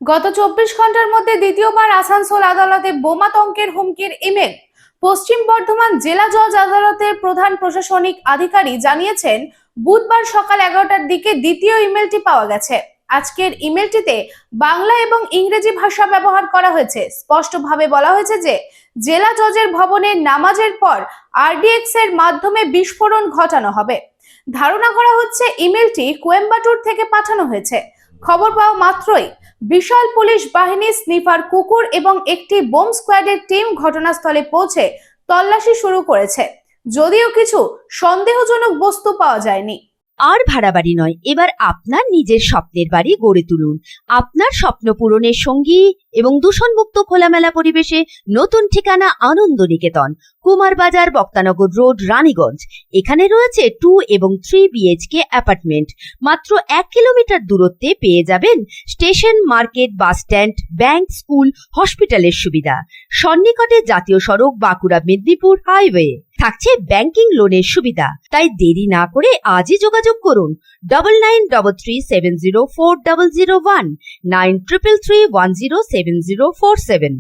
গত 24 ঘন্টার মধ্যে দ্বিতীয়বার আসানসোল আদালতে বোমাতঙ্কের হুমকির ইমেল। পশ্চিম বর্ধমান জেলা জজ আদালতের প্রধান প্রশাসনিক আধিকারিক জানিয়েছেন, বুধবার সকাল 11টার দিকে দ্বিতীয় ইমেলটি পাওয়া গেছে। আজকের ইমেলটিতে বাংলা এবং ইংরেজি ভাষা ব্যবহার করা হয়েছে। স্পষ্টভাবে বলা হয়েছে যে জেলা জজের ভবনে নামাজের পর আরডিএক্স এর মাধ্যমে বিস্ফোরণ ঘটানো হবে। ধারণা করা হচ্ছে ইমেলটি কোয়েম্বাটুর থেকে পাঠানো হয়েছে। খবর পাওয়া মাত্রই বিশাল পুলিশ বাহিনী, স্নিফার কুকুর এবং একটি বোম স্কোয়াডের টিম ঘটনাস্থলে পৌঁছে তল্লাশি শুরু করেছে, যদিও কিছু সন্দেহজনক বস্তু পাওয়া যায়নি। আর ভাড়া বাড়ি নয়, এবার আপনার নিজের স্বপ্নের বাড়ি গড়ে তুলুন। আপনার স্বপ্ন পূরণের সঙ্গী এবং দূষণমুক্ত খোলামেলা পরিবেশে নতুন ঠিকানা আনন্দ নিকেতন, কুমার বাজার, বক্তানগর রোড, রানীগঞ্জ। এখানে রয়েছে 2 এবং 3 বিএইচকে অ্যাপার্টমেন্ট। মাত্র 1 কিলোমিটার দূরত্বে পেয়ে যাবেন station, market, bus stand, bank, school, হসপিটালের সুবিধা। সন্নিকটে জাতীয় সড়ক, বাঁকুড়া মেদিনীপুর হাইওয়ে। থাকছে ব্যাংকিং লোনের সুবিধা। তাই দেরি না করে আজই যোগাযোগ করুন 9933370401, 9333107047।